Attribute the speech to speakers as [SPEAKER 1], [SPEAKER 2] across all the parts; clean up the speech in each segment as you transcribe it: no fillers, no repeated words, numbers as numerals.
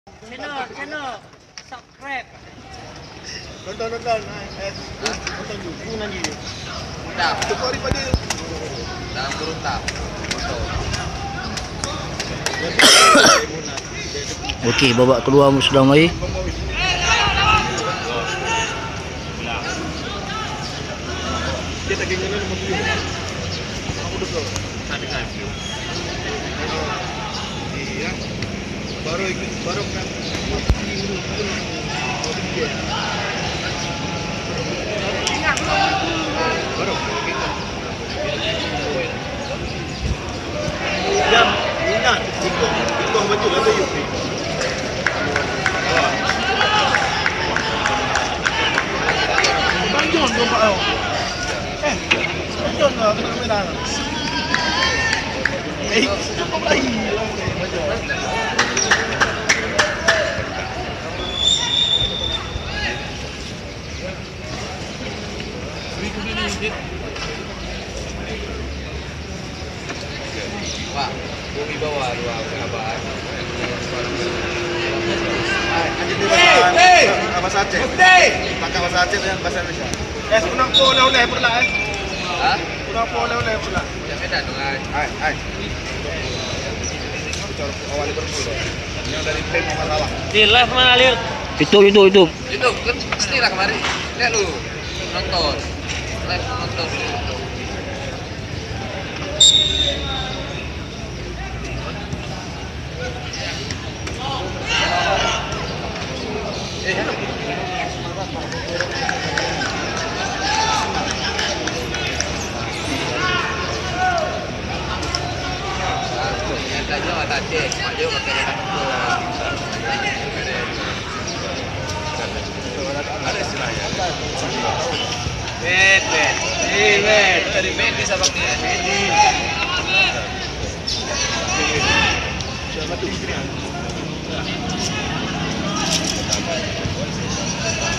[SPEAKER 1] channel subscribe.
[SPEAKER 2] Nonton nonton YouTube nanti.
[SPEAKER 3] Dah.
[SPEAKER 2] Tukar daripada
[SPEAKER 3] Dalam turun tak.
[SPEAKER 4] Okey, babak kedua sudah mulai.
[SPEAKER 2] dia tak kena nombor 7. Aku betul.
[SPEAKER 3] Sampai kan view.
[SPEAKER 2] Iya. Baru kan. Baru kita. Jam, ingat itu betul ada yuk. Banjon dong Pak. Banjon lah kena medan. Cukup lagi.
[SPEAKER 3] Pak, bumi bawah ruang kabar.
[SPEAKER 2] Bahasa Aceh. Pakai bahasa Aceh dengan bahasa Indonesia. Senang po oleh pula
[SPEAKER 3] Hah?
[SPEAKER 2] Senang po oleh pula.
[SPEAKER 3] Macam Medan tu kan.
[SPEAKER 2] Hai. Bicara awal Liverpool. Yang dari Pem Masalah.
[SPEAKER 1] Di live mana Lil?
[SPEAKER 4] Itu.
[SPEAKER 3] Itu kan pastilah kemarin. Lihat lu. Nonton. Live nonton dulu. Tanya mak tadi, mak dia pakai ada istilahnya. Bet. Dari bet di sabak dia.
[SPEAKER 2] Siapa tu isteri?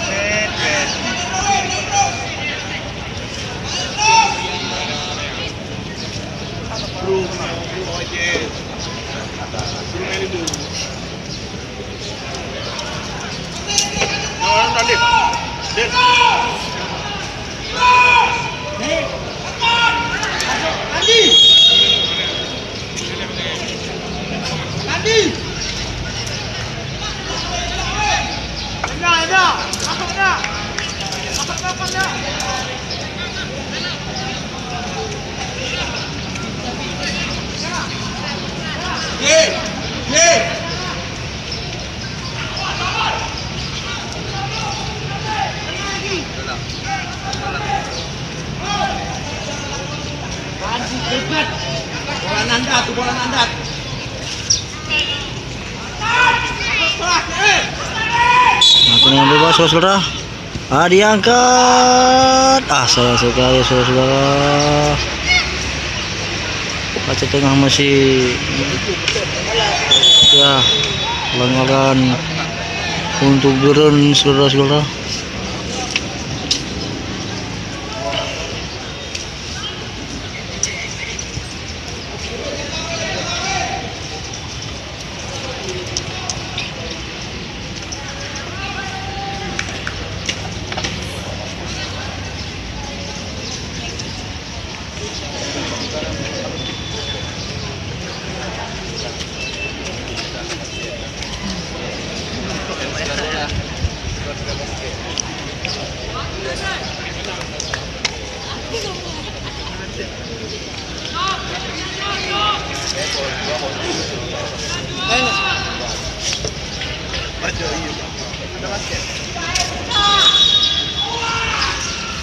[SPEAKER 2] Bet. Bro, aja. Suruh main itu. Nanti. Bola nandat.
[SPEAKER 4] Tendangan bebas saudara. Diangkat. Sayang sekali saudara. Baca tengah masih ya pelanggaran untuk Biren saudara-saudara.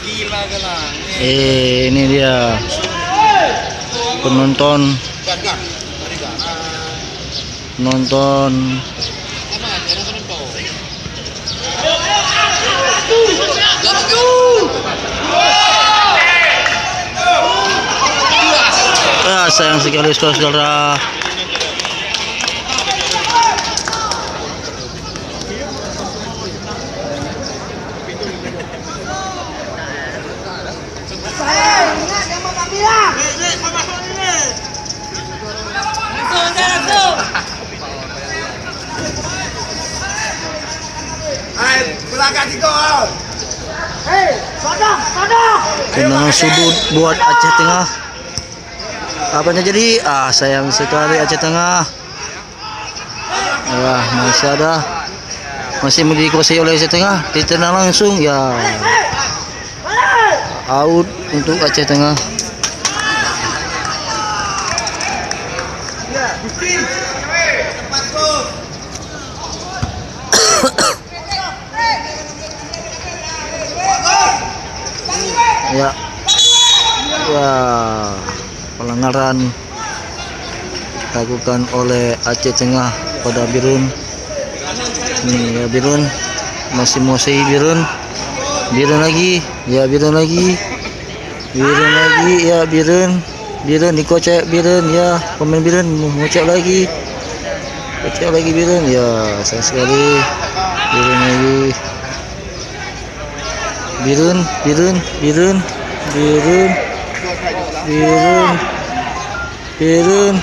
[SPEAKER 2] Gila galah.
[SPEAKER 4] Ini dia penonton sayang sekali saudara.
[SPEAKER 1] Langsung.
[SPEAKER 2] Belakang 3.
[SPEAKER 4] Tendangan sudut buat Aceh Tengah. Apa yang terjadi? Sayang sekali Aceh Tengah. Ya, masih ada. Masih dikuasai oleh Aceh Tengah. Ditendang langsung ya. Out untuk Aceh Tengah. Ya. Wah, pelanggaran dilakukan oleh Aceh Tengah pada Birun. Nih ya Birun, masih menguasai Birun. Birun lagi, ya Birun lagi. Birun lagi, ya Birun. Birun dikocek Birun, ya pemain Birun mengocek lagi. Kocek lagi Birun, ya sayang sekali. Birun lagi. Birun, Birun, Birun, Birun, Birun, Birun,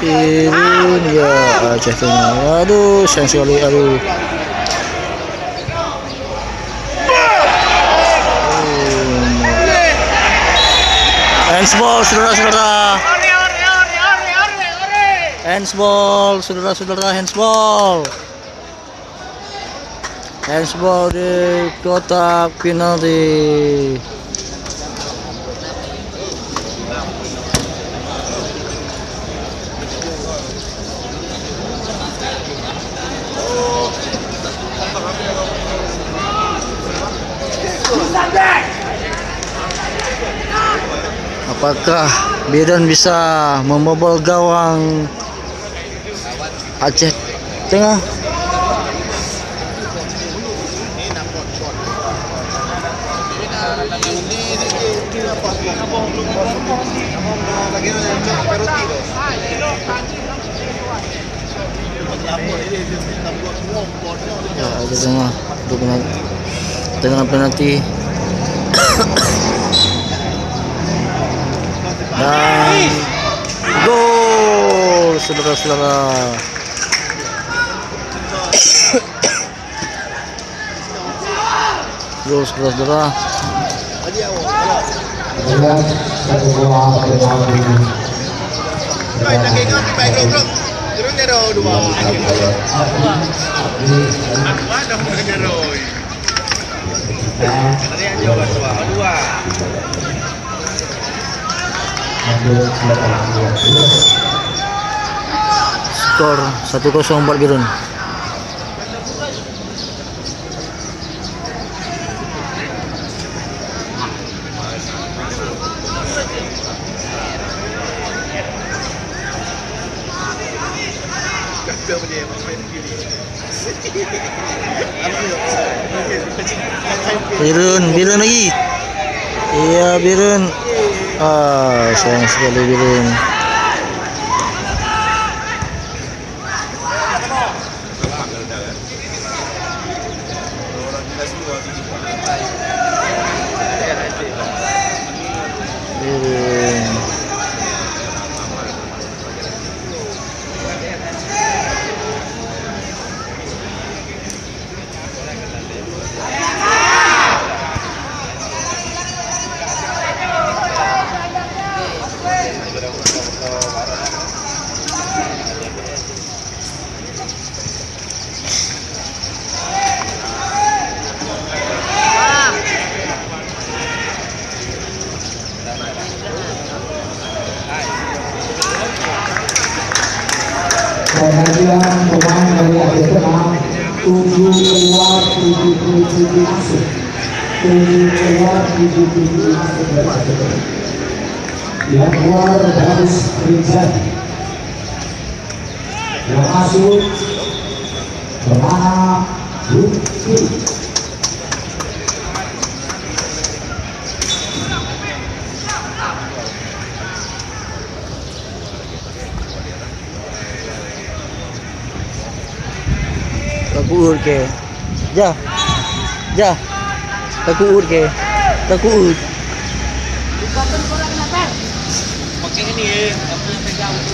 [SPEAKER 4] Birun, ya Aceh Tengah. Aduh, sayang sekali, aduh. Handsball, saudara-saudara. Handsball, saudara-saudara, handsball. Handsball di kotak penalti. Apakah Birun bisa membobol gawang Aceh Tengah? Ya, Aceh Tengah untuk dengan penalti. Dan gol, saudara-saudara. Gol, saudara-saudara.
[SPEAKER 2] Baik, nak kena baik grup. Turun dia dah 2. Mana punya Roy? Tadi yang jawab 2.
[SPEAKER 4] Skor 1-0 buat Birun. Birun lagi. Iya Birun. Sayang sekali Birun. Birun.
[SPEAKER 5] Kehadiran pemain dari Aceh Tengah 7 keluar 77 masuk 7 keluar 77 masuk dari Aceh Tengah. Yang keluar Haris Rizal, yang masuk Permana Lutfi.
[SPEAKER 4] Takut ke? Ja. Takut ke? Takut.
[SPEAKER 1] Pakai ini apa pegang tu.